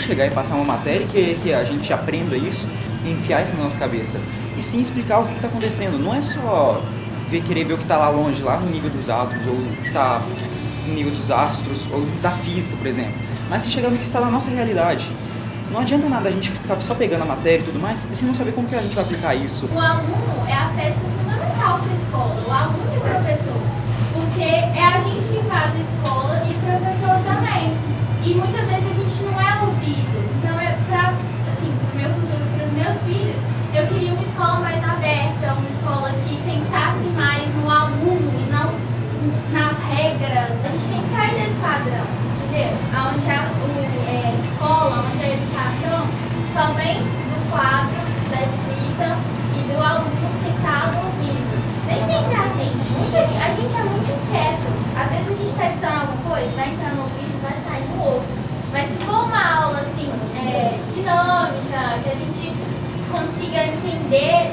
chegar e passar uma matéria que a gente aprenda isso e enfiar isso na nossa cabeça. E sim explicar o que está acontecendo. Não é só querer ver o que está lá longe, lá no nível dos átomos, ou o que está no nível dos astros, ou da física, por exemplo. Mas sim chegar no que está na nossa realidade. Não adianta nada a gente ficar só pegando a matéria e tudo mais, e se não saber como que a gente vai aplicar isso. O aluno é a peça fundamental para a escola, o aluno e o professor. Porque é a gente que faz a escola e o professor também. E muitas vezes a gente não é ouvido. Então, pro meu futuro, para os meus filhos, eu queria uma escola mais aberta, uma escola que pensasse mais no aluno e não nas regras. A gente tem que sair desse padrão, entendeu? Onde a escola, onde a educação só vem do quadro, da escrita e do aluno sentado ouvindo. Nem sempre é assim. A gente é muito inquieto. Às vezes a gente está estudando alguma coisa, vai entrar no ouvido, vai sair no outro. Mas se for uma aula assim, dinâmica, que a gente consiga entender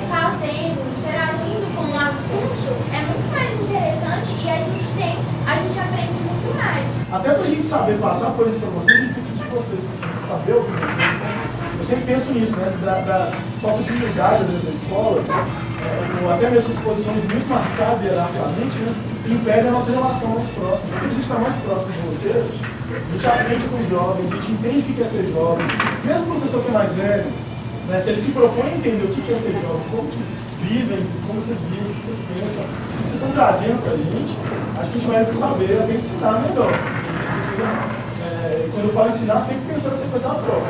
fazendo, interagindo com o assunto, é muito mais interessante e a gente aprende muito mais. Até pra gente saber passar coisas pra vocês, a gente precisa de vocês, precisa saber o que vocês têm. Eu sempre penso nisso, né? Da falta de humildade, às vezes, na escola, ou até nessas posições muito marcadas hierarquicamente, né? Impede a nossa relação mais próxima. Porque a gente está mais próximo de vocês, a gente aprende com os jovens, a gente entende o que é ser jovem. Mesmo o professor que é mais velho, né? Se ele se propõe a entender o que é ser jovem, como que vivem, como vocês vivem, o que vocês pensam, o que vocês estão trazendo pra gente, a gente vai saber até ensinar melhor. A gente precisa, quando eu falo ensinar, sempre pensando nessa coisa da troca.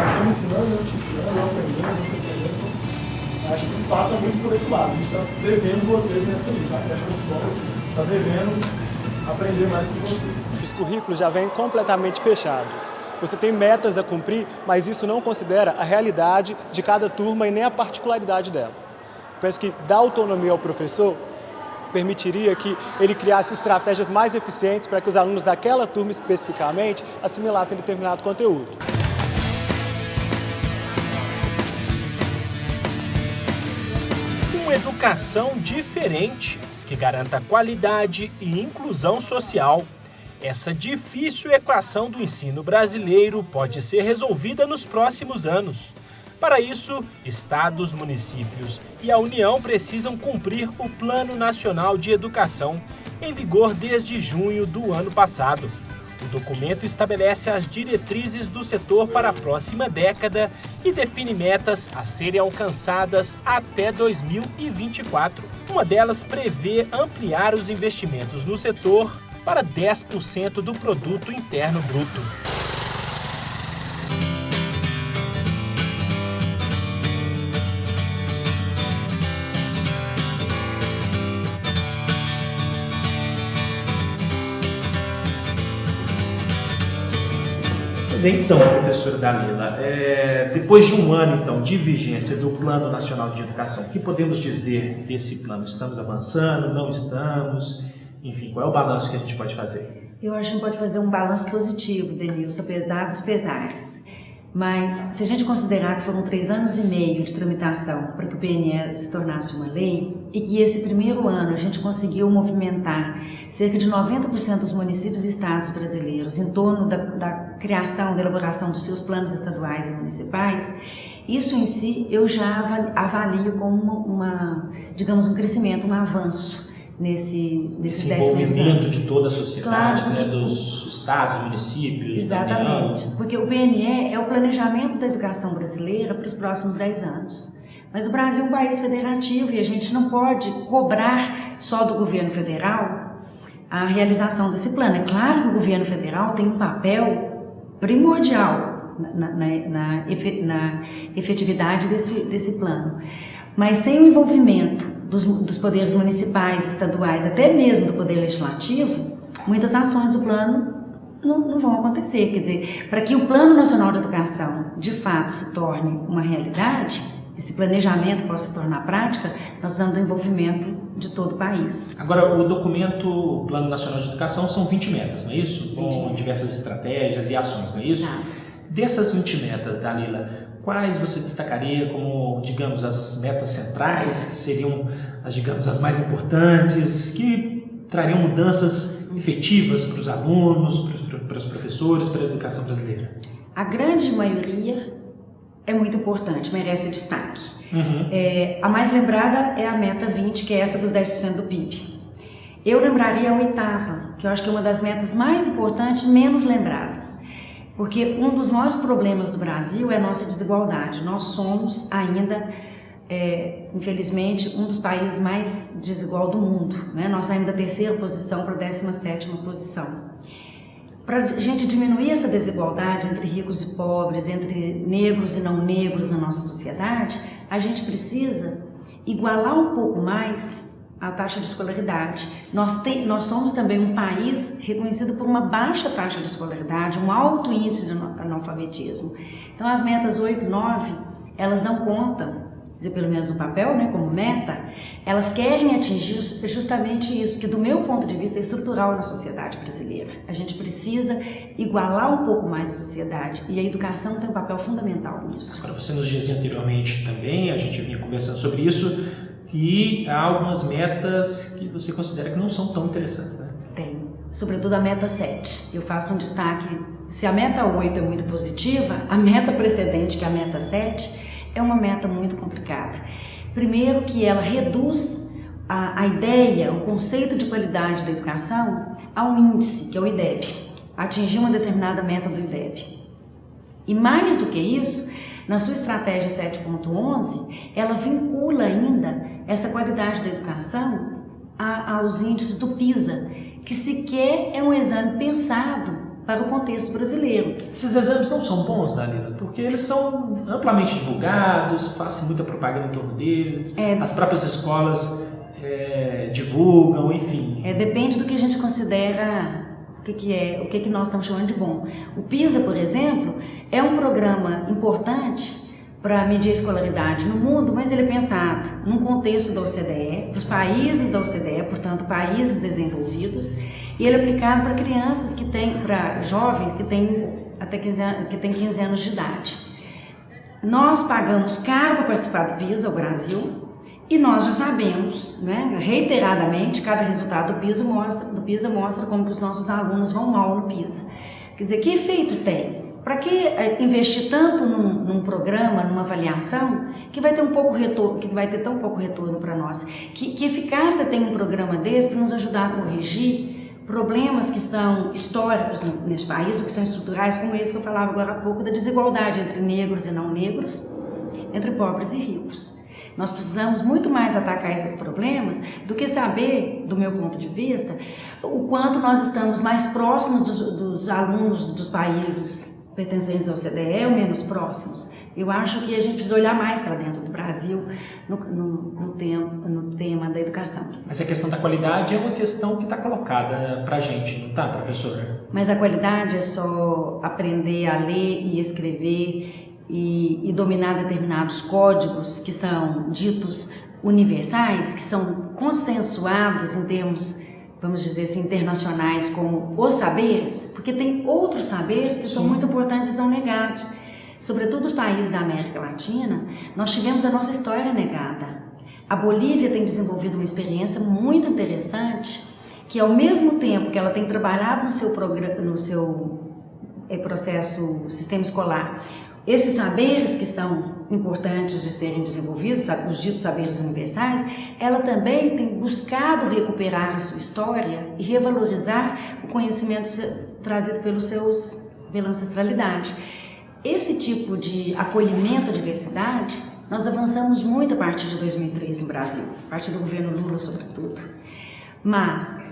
Você me ensinando, eu te ensinando, eu aprendendo, você aprendendo. Acho que passa muito por esse lado. A gente está devendo vocês nessa aí, sabe? Acho que a escola está devendo aprender mais com vocês. Os currículos já vêm completamente fechados. Você tem metas a cumprir, mas isso não considera a realidade de cada turma e nem a particularidade dela. Penso que dar autonomia ao professor permitiria que ele criasse estratégias mais eficientes para que os alunos daquela turma especificamente assimilassem determinado conteúdo. Uma educação diferente, que garanta qualidade e inclusão social. Essa difícil equação do ensino brasileiro pode ser resolvida nos próximos anos. Para isso, estados, municípios e a União precisam cumprir o Plano Nacional de Educação, em vigor desde junho do ano passado. O documento estabelece as diretrizes do setor para a próxima década e define metas a serem alcançadas até 2024. Uma delas prevê ampliar os investimentos no setor para 10% do produto interno bruto. Então, professora Dalila, depois de um ano então, de vigência do Plano Nacional de Educação, o que podemos dizer desse plano? Estamos avançando, não estamos? Enfim, qual é o balanço que a gente pode fazer? Eu acho que a gente pode fazer um balanço positivo, Denilson, apesar dos pesares. Mas, se a gente considerar que foram 3 anos e meio de tramitação para que o PNE se tornasse uma lei, e que esse primeiro ano a gente conseguiu movimentar cerca de 90% dos municípios e estados brasileiros em torno da criação, da elaboração dos seus planos estaduais e municipais, isso em si eu já avalio como digamos, um crescimento, um avanço nesses 10 primeiros anos. De toda a sociedade, claro, né, dos estados, municípios. Exatamente, porque o PNE é o planejamento da educação brasileira para os próximos 10 anos. Mas o Brasil é um país federativo e a gente não pode cobrar só do governo federal a realização desse plano. É claro que o governo federal tem um papel primordial na efetividade desse plano. Mas sem o envolvimento dos poderes municipais, estaduais, até mesmo do poder legislativo, muitas ações do plano não vão acontecer. Quer dizer, para que o Plano Nacional de Educação de fato se torne uma realidade, esse planejamento possa se tornar prática, nós precisamos do envolvimento de todo o país. Agora, o documento Plano Nacional de Educação são 20 metas, não é isso? Com diversas estratégias e ações, não é isso? Exato. Dessas 20 metas, Dalila, quais você destacaria como, digamos, as metas centrais, que seriam, digamos, as mais importantes, que trariam mudanças efetivas para os alunos, para os professores, para a educação brasileira? A grande maioria é muito importante, merece destaque. A mais lembrada é a meta 20, que é essa dos 10% do PIB. Eu lembraria a 8ª, que eu acho que é uma das metas mais importantes, menos lembrada. Porque um dos maiores problemas do Brasil é a nossa desigualdade. Nós somos ainda, infelizmente, um dos países mais desigual do mundo, né? Nós saímos da 3ª posição para a 17ª posição. Para a gente diminuir essa desigualdade entre ricos e pobres, entre negros e não negros na nossa sociedade, a gente precisa igualar um pouco mais a taxa de escolaridade. Nós somos também um país reconhecido por uma baixa taxa de escolaridade, um alto índice de analfabetismo. Então as metas 8 e 9, elas não contam, pelo menos no papel, né, como meta, elas querem atingir justamente isso, que do meu ponto de vista é estrutural na sociedade brasileira. A gente precisa igualar um pouco mais a sociedade e a educação tem um papel fundamental nisso. Agora você nos dizia anteriormente também, a gente vinha conversando sobre isso, que há algumas metas que você considera que não são tão interessantes, né? Tem, sobretudo a meta 7. Eu faço um destaque, se a meta 8 é muito positiva, a meta precedente, que é a meta 7, é uma meta muito complicada. Primeiro que ela reduz a ideia, o conceito de qualidade da educação a um índice, que é o IDEB, atingir uma determinada meta do IDEB. E mais do que isso, na sua estratégia 7.11, ela vincula ainda essa qualidade da educação aos índices do PISA, que sequer é um exame pensado para o contexto brasileiro. Esses exames não são bons, Dalila, porque eles são amplamente divulgados, faz muita propaganda em torno deles, as próprias escolas divulgam, enfim. Depende do que a gente considera, o que nós estamos chamando de bom. O PISA, por exemplo, é um programa importante para medir a escolaridade no mundo, mas ele é pensado num contexto da OCDE, para os países da OCDE, portanto, países desenvolvidos, e ele é aplicado para crianças para jovens que têm até 15 anos de idade. Nós pagamos caro para participar do PISA, o Brasil, e nós já sabemos, né, reiteradamente, cada resultado do PISA mostra como que os nossos alunos vão mal no PISA. Quer dizer, que efeito tem? Para que investir tanto num programa, numa avaliação, que vai ter tão pouco retorno para nós? Que eficácia tem um programa desse para nos ajudar a corrigir problemas que são históricos nesse país, ou que são estruturais, como esse que eu falava agora há pouco, da desigualdade entre negros e não negros, entre pobres e ricos. Nós precisamos muito mais atacar esses problemas do que saber, do meu ponto de vista, o quanto nós estamos mais próximos dos alunos dos países pertencentes ao OCDE ou menos próximos. Eu acho que a gente precisa olhar mais para dentro do Brasil no tema da educação. Mas a questão da qualidade é uma questão que está colocada para a gente, não está, professora? Mas a qualidade é só aprender a ler e escrever e dominar determinados códigos que são ditos universais, que são consensuados em termos, vamos dizer assim, internacionais, como os saberes, porque tem outros saberes que são muito importantes e são negados. Sobretudo os países da América Latina, nós tivemos a nossa história negada. A Bolívia tem desenvolvido uma experiência muito interessante, que ao mesmo tempo que ela tem trabalhado no seu processo, sistema escolar, esses saberes que são importantes de serem desenvolvidos, os ditos saberes universais, ela também tem buscado recuperar a sua história e revalorizar o conhecimento trazido pela ancestralidade. Esse tipo de acolhimento à diversidade, nós avançamos muito a partir de 2003 no Brasil, a partir do governo Lula, sobretudo. Mas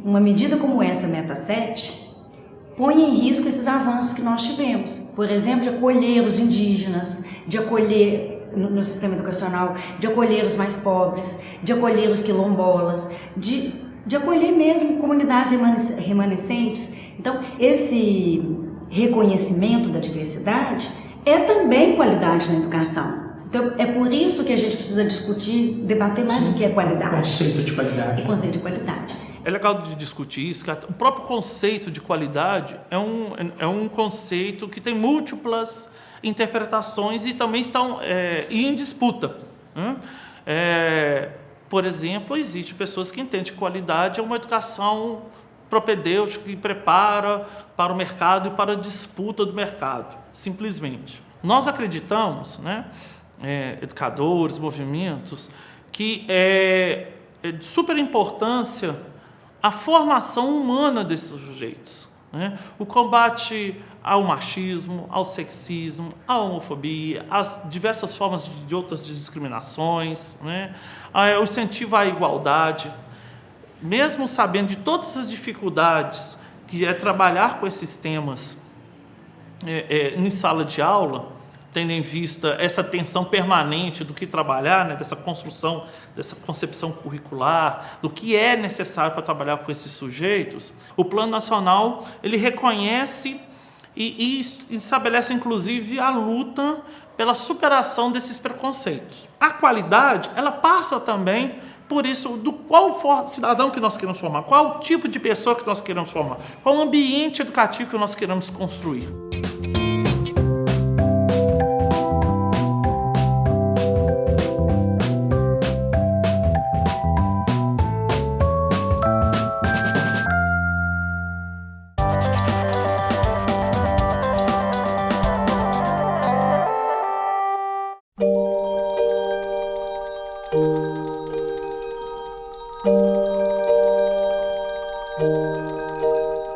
uma medida como essa, Meta 7, põe em risco esses avanços que nós tivemos. Por exemplo, de acolher os indígenas, de acolher no sistema educacional, de acolher os mais pobres, de acolher os quilombolas, de acolher mesmo comunidades remanescentes. Então, esse reconhecimento da diversidade é também qualidade na educação. Então, é por isso que a gente precisa discutir, debater mais o que é qualidade. O conceito de qualidade. O conceito de qualidade. É legal de discutir isso, que o próprio conceito de qualidade é um conceito que tem múltiplas interpretações e também estão em disputa. Por exemplo, existem pessoas que entendem que qualidade é uma educação propedêutico que prepara para o mercado e para a disputa do mercado, simplesmente. Nós acreditamos, né, educadores, movimentos, que é de super importância a formação humana desses sujeitos, né? O combate ao machismo, ao sexismo, à homofobia, às diversas formas de outras discriminações, né? O incentivo à igualdade, mesmo sabendo de todas as dificuldades que é trabalhar com esses temas em sala de aula, tendo em vista essa tensão permanente do que trabalhar, né, dessa construção, dessa concepção curricular, do que é necessário para trabalhar com esses sujeitos, o Plano Nacional ele reconhece e estabelece, inclusive, a luta pela superação desses preconceitos. A qualidade, ela passa também por isso, do qual cidadão que nós queremos formar, qual tipo de pessoa que nós queremos formar, qual ambiente educativo que nós queremos construir.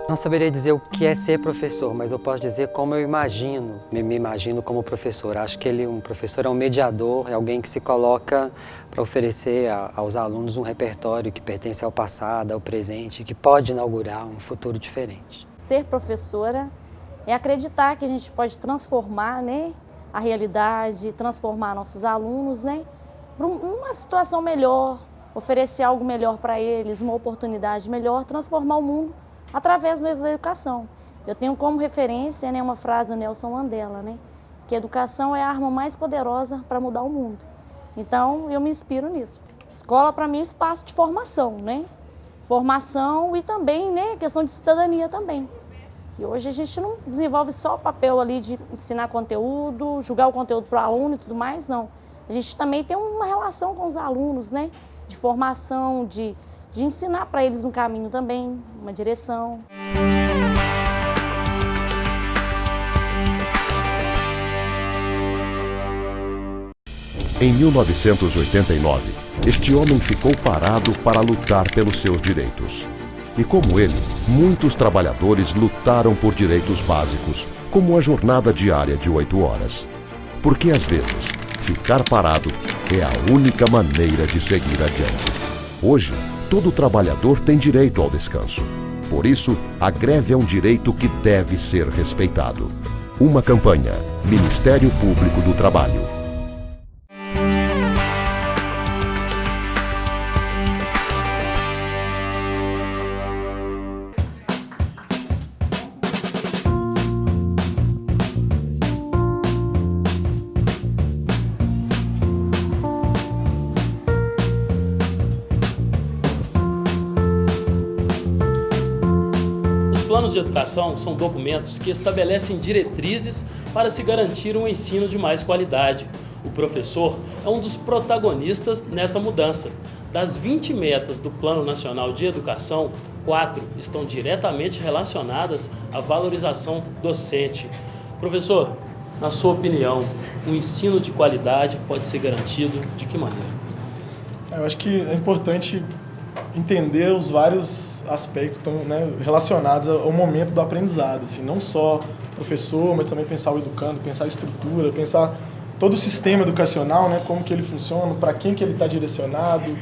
Não saberia dizer o que é ser professor, mas eu posso dizer como eu imagino, me imagino como professor. Acho que um professor é um mediador, é alguém que se coloca para oferecer aos alunos um repertório que pertence ao passado, ao presente, que pode inaugurar um futuro diferente. Ser professora é acreditar que a gente pode transformar, né, a realidade, transformar nossos alunos, né, para uma situação melhor, oferecer algo melhor para eles, uma oportunidade melhor, transformar o mundo através mesmo da educação. Eu tenho como referência, né, uma frase do Nelson Mandela, né, que a educação é a arma mais poderosa para mudar o mundo. Então, eu me inspiro nisso. Escola, para mim, é um espaço de formação, né? Formação e também, né, questão de cidadania também. Que hoje a gente não desenvolve só o papel ali de ensinar conteúdo, julgar o conteúdo para o aluno e tudo mais, não. A gente também tem uma relação com os alunos, né, de formação, de ensinar para eles um caminho também, uma direção. Em 1989, este homem ficou parado para lutar pelos seus direitos. E como ele, muitos trabalhadores lutaram por direitos básicos, como a jornada diária de 8 horas. Porque às vezes, ficar parado é a única maneira de seguir adiante. Hoje, todo trabalhador tem direito ao descanso. Por isso, a greve é um direito que deve ser respeitado. Uma campanha, Ministério Público do Trabalho. Os planos de educação são documentos que estabelecem diretrizes para se garantir um ensino de mais qualidade. O professor é um dos protagonistas nessa mudança. Das 20 metas do Plano Nacional de Educação, 4 estão diretamente relacionadas à valorização docente. Professor, na sua opinião, o ensino de qualidade pode ser garantido de que maneira? Eu acho que é importante entender os vários aspectos que estão, né, relacionados ao momento do aprendizado, assim, não só professor, mas também pensar o educando, pensar a estrutura, pensar todo o sistema educacional, né, como que ele funciona, para quem que ele está direcionado,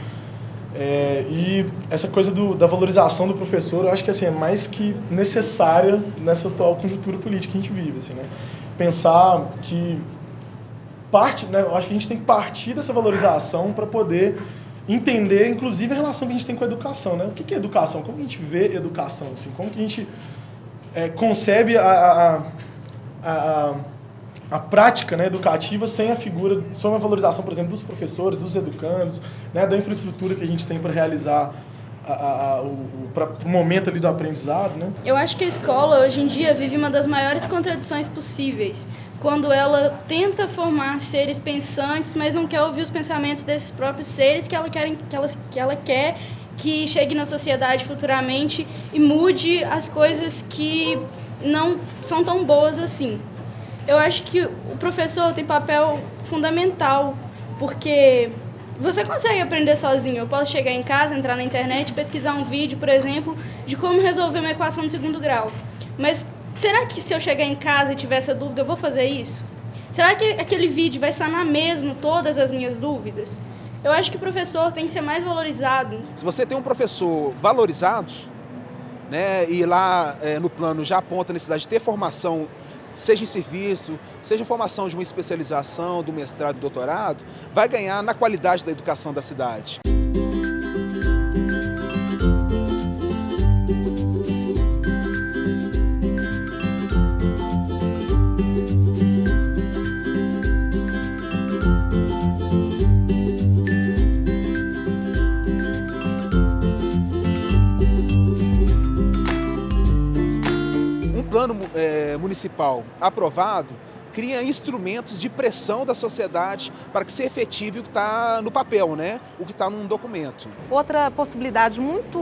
e essa coisa da valorização do professor, eu acho que assim, é mais que necessária nessa atual conjuntura política que a gente vive, assim, né? Pensar que né, eu acho que a gente tem que partir dessa valorização para poder entender, inclusive, a relação que a gente tem com a educação, né? O que é educação? Como a gente vê educação? Assim? Como que a gente concebe a prática, né, educativa sem a figura, sem a valorização, por exemplo, dos professores, dos educandos, né, da infraestrutura que a gente tem para realizar o momento ali do aprendizado, né? Eu acho que a escola, hoje em dia, vive uma das maiores contradições possíveis, quando ela tenta formar seres pensantes, mas não quer ouvir os pensamentos desses próprios seres que ela quer que chegue na sociedade futuramente e mude as coisas que não são tão boas assim. Eu acho que o professor tem papel fundamental, porque você consegue aprender sozinho. Eu posso chegar em casa, entrar na internet, pesquisar um vídeo, por exemplo, de como resolver uma equação de segundo grau. Mas será que se eu chegar em casa e tiver essa dúvida, eu vou fazer isso? Será que aquele vídeo vai sanar mesmo todas as minhas dúvidas? Eu acho que o professor tem que ser mais valorizado. Se você tem um professor valorizado, né, e lá no plano já aponta a necessidade de ter formação, seja em serviço, seja em formação de uma especialização, do mestrado e doutorado, vai ganhar na qualidade da educação da cidade. Plano municipal aprovado cria instrumentos de pressão da sociedade para que se efetive o que está no papel, né? O que está num documento. Outra possibilidade muito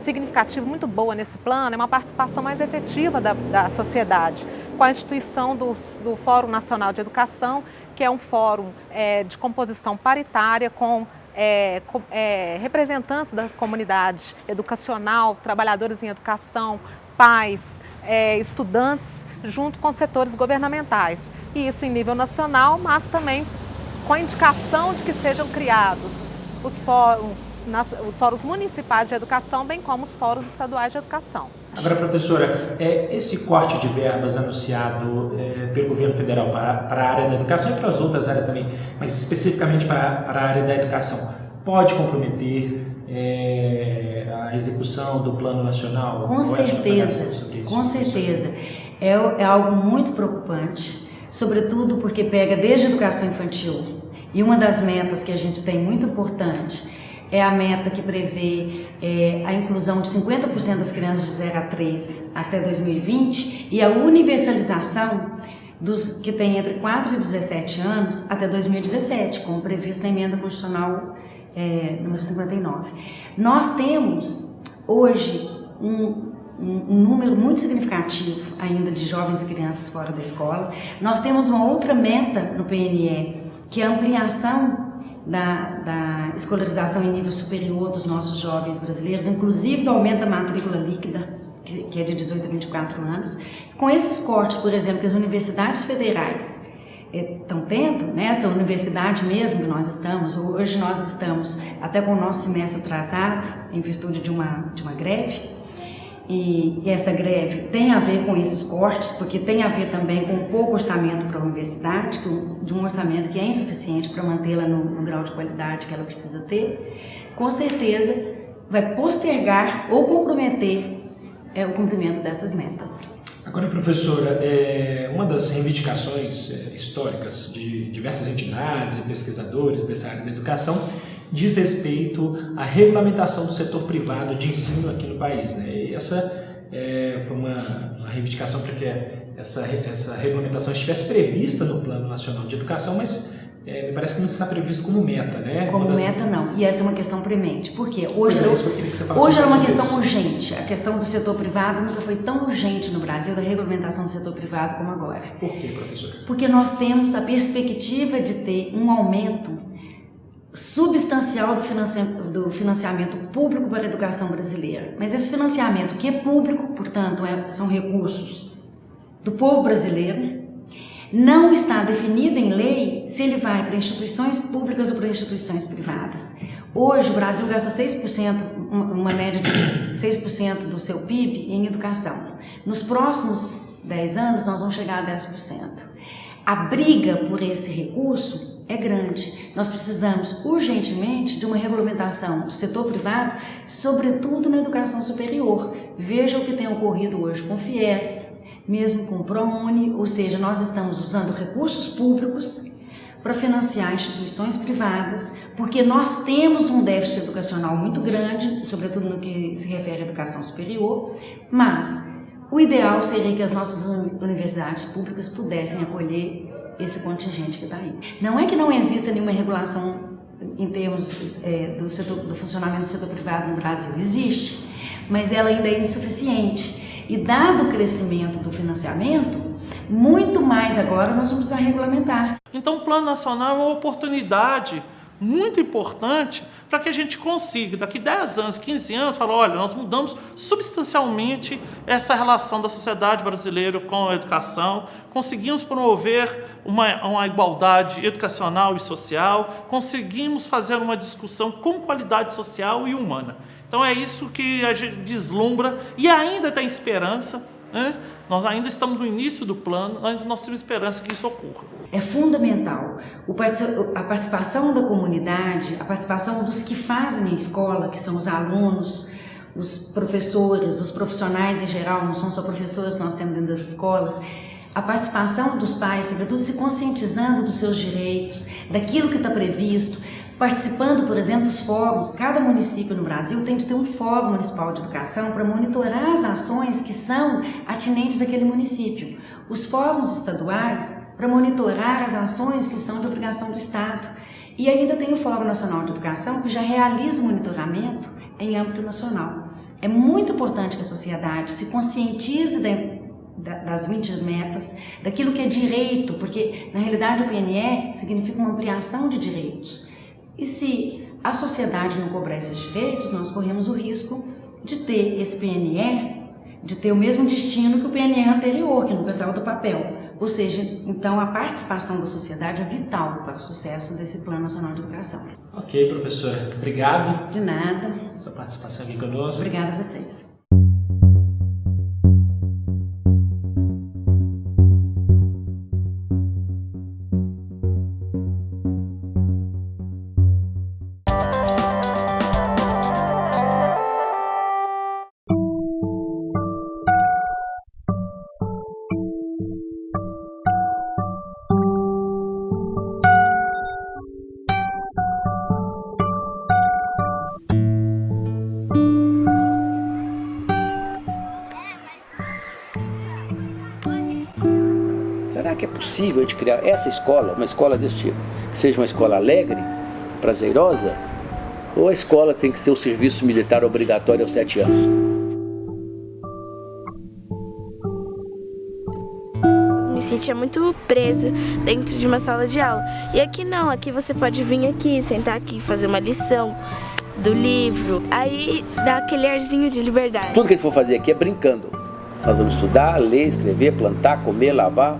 significativa, muito boa nesse plano é uma participação mais efetiva da sociedade, com a instituição do Fórum Nacional de Educação, que é um fórum de composição paritária com representantes da comunidade educacional, trabalhadores em educação, pais, estudantes, junto com setores governamentais. E isso em nível nacional, mas também com a indicação de que sejam criados os fóruns municipais de educação, bem como os fóruns estaduais de educação. Agora, professora, esse corte de verbas anunciado pelo governo federal para a área da educação e para as outras áreas também, mas especificamente para a área da educação, pode comprometer a execução do Plano Nacional? Com certeza, com certeza. É algo muito preocupante, sobretudo porque pega desde a educação infantil. E uma das metas que a gente tem muito importante é a meta que prevê a inclusão de 50% das crianças de 0 a 3 até 2020 e a universalização dos que têm entre 4 e 17 anos até 2017, como previsto na emenda constitucional número 59. Nós temos hoje um número muito significativo ainda de jovens e crianças fora da escola. Nós temos uma outra meta no PNE, que é a ampliação da escolarização em nível superior dos nossos jovens brasileiros, inclusive do aumento da matrícula líquida, que é de 18 a 24 anos. Com esses cortes, por exemplo, que as universidades federais estão tendo, né, essa universidade mesmo que nós estamos, hoje nós estamos até com o nosso semestre atrasado, em virtude de uma greve, e essa greve tem a ver com esses cortes, porque tem a ver também com um pouco orçamento para a universidade, de um orçamento que é insuficiente para mantê-la no grau de qualidade que ela precisa ter, com certeza vai postergar ou comprometer o cumprimento dessas metas. Agora, professora, uma das reivindicações históricas de diversas entidades e pesquisadores dessa área da educação diz respeito à regulamentação do setor privado de ensino aqui no país, né? E essa foi uma reivindicação para que essa regulamentação estivesse prevista no Plano Nacional de Educação, mas me parece que não está previsto como meta, né? Como meta, não. E essa é uma questão premente. Por quê? Hoje é uma questão urgente. A questão do setor privado nunca foi tão urgente no Brasil, da regulamentação do setor privado, como agora. Por quê, professora? Porque nós temos a perspectiva de ter um aumento substancial do financiamento público para a educação brasileira. Mas esse financiamento, que é público, portanto, são recursos do povo brasileiro, não está definido em lei se ele vai para instituições públicas ou para instituições privadas. Hoje o Brasil gasta 6%, uma média de 6% do seu PIB em educação. Nos próximos 10 anos nós vamos chegar a 10%. A briga por esse recurso é grande. Nós precisamos urgentemente de uma regulamentação do setor privado, sobretudo na educação superior. Veja o que tem ocorrido hoje com o FIES, mesmo com o ProUni, ou seja, nós estamos usando recursos públicos para financiar instituições privadas, porque nós temos um déficit educacional muito grande, sobretudo no que se refere à educação superior, mas o ideal seria que as nossas universidades públicas pudessem acolher esse contingente que está aí. Não é que não exista nenhuma regulação em termos do funcionamento do setor privado no Brasil. Existe, mas ela ainda é insuficiente. E dado o crescimento do financiamento, muito mais agora nós vamos precisar regulamentar. Então o Plano Nacional é uma oportunidade muito importante para que a gente consiga, daqui 10 anos, 15 anos, falar, olha, nós mudamos substancialmente essa relação da sociedade brasileira com a educação, conseguimos promover uma igualdade educacional e social, conseguimos fazer uma discussão com qualidade social e humana. Então é isso que a gente vislumbra e ainda tem esperança, né? Nós ainda estamos no início do plano, ainda nós temos esperança que isso ocorra. É fundamental a participação da comunidade, a participação dos que fazem a escola, que são os alunos, os professores, os profissionais em geral, não são só professores que nós temos dentro das escolas, a participação dos pais, sobretudo se conscientizando dos seus direitos, daquilo que está previsto, participando, por exemplo, dos fóruns. Cada município no Brasil tem de ter um fórum municipal de educação para monitorar as ações que são atinentes àquele município. Os fóruns estaduais para monitorar as ações que são de obrigação do Estado. E ainda tem o Fórum Nacional de Educação, que já realiza o monitoramento em âmbito nacional. É muito importante que a sociedade se conscientize das 20 metas, daquilo que é direito, porque na realidade o PNE significa uma ampliação de direitos. E se a sociedade não cobrar esses direitos, nós corremos o risco de ter esse PNE, de ter o mesmo destino que o PNE anterior, que nunca saiu do papel. Ou seja, então a participação da sociedade é vital para o sucesso desse Plano Nacional de Educação. Ok, professora. Obrigado. De nada. Sua participação aqui conosco. Obrigada a vocês. Será que é possível a gente criar essa escola, uma escola desse tipo, que seja uma escola alegre, prazerosa, ou a escola tem que ser o serviço militar obrigatório aos 7 anos? Me sentia muito presa dentro de uma sala de aula. E aqui não, aqui você pode vir aqui, sentar aqui, fazer uma lição do livro, aí dá aquele arzinho de liberdade. Tudo que a gente for fazer aqui é brincando. Nós vamos estudar, ler, escrever, plantar, comer, lavar,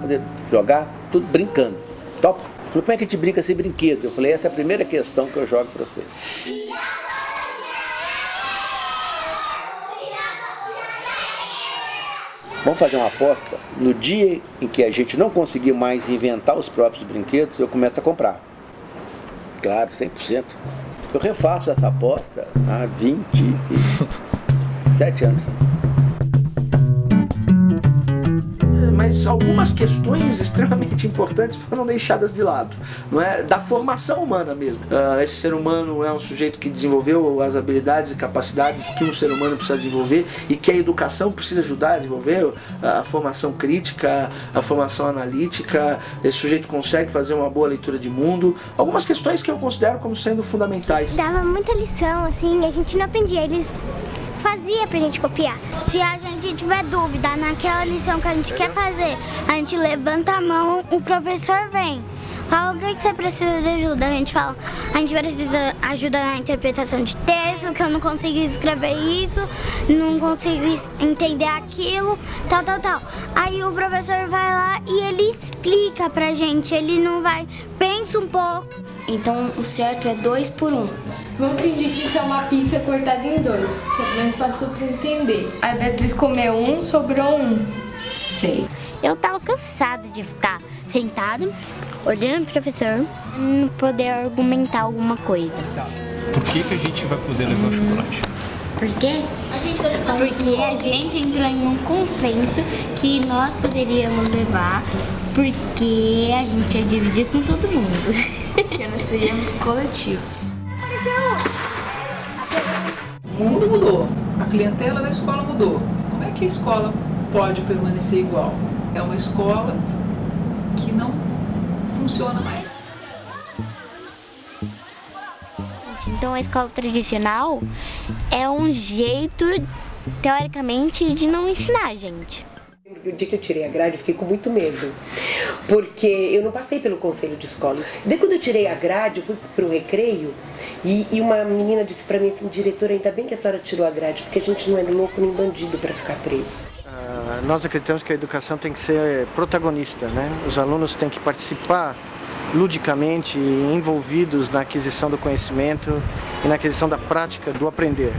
jogar, tudo brincando. Topa? Falei, como é que a gente brinca sem brinquedo? Eu falei, essa é a primeira questão que eu jogo para vocês. Vamos fazer uma aposta. No dia em que a gente não conseguir mais inventar os próprios brinquedos, eu começo a comprar. Claro, 100%. Eu refaço essa aposta há 27 anos. Mas algumas questões extremamente importantes foram deixadas de lado, não é? Da formação humana mesmo. Esse ser humano é um sujeito que desenvolveu as habilidades e capacidades que um ser humano precisa desenvolver e que a educação precisa ajudar a desenvolver, a formação crítica, a formação analítica. Esse sujeito consegue fazer uma boa leitura de mundo. Algumas questões que eu considero como sendo fundamentais. Dava muita lição, assim, a gente não aprendia, eles fazia pra gente copiar. Se a gente tiver dúvida naquela lição que a gente quer fazer, a gente levanta a mão, o professor vem. Fala, o que você precisa de ajuda? A gente fala, a gente precisa de ajuda na interpretação de texto, que eu não consigo escrever isso, não consigo entender aquilo, tal. Aí o professor vai lá e ele explica pra gente, ele não vai, pensa um pouco. Então o certo é 2 por 1. Vamos fingir que isso é uma pizza cortada em 2, que é mais fácil para entender. A Beatriz comeu 1, sobrou 1. Sei. Eu tava cansada de ficar sentado, olhando o professor, não poder argumentar alguma coisa. Por que a gente vai poder levar o chocolate? Por quê? Porque a gente entrou em um consenso que nós poderíamos levar, porque a gente ia dividir com todo mundo. Porque nós seríamos coletivos. O mundo mudou, a clientela da escola mudou. Como é que a escola pode permanecer igual? É uma escola que não funciona mais. gente. Então a escola tradicional é um jeito, teoricamente, de não ensinar a gente. O dia que eu tirei a grade, eu fiquei com muito medo, porque eu não passei pelo conselho de escola. Daí quando eu tirei a grade, eu fui pro recreio e uma menina disse pra mim assim, diretora, ainda bem que a senhora tirou a grade, porque a gente não é louco nem bandido para ficar preso. Nós acreditamos que a educação tem que ser protagonista, né? Os alunos têm que participar ludicamente, envolvidos na aquisição do conhecimento e na aquisição da prática do aprender.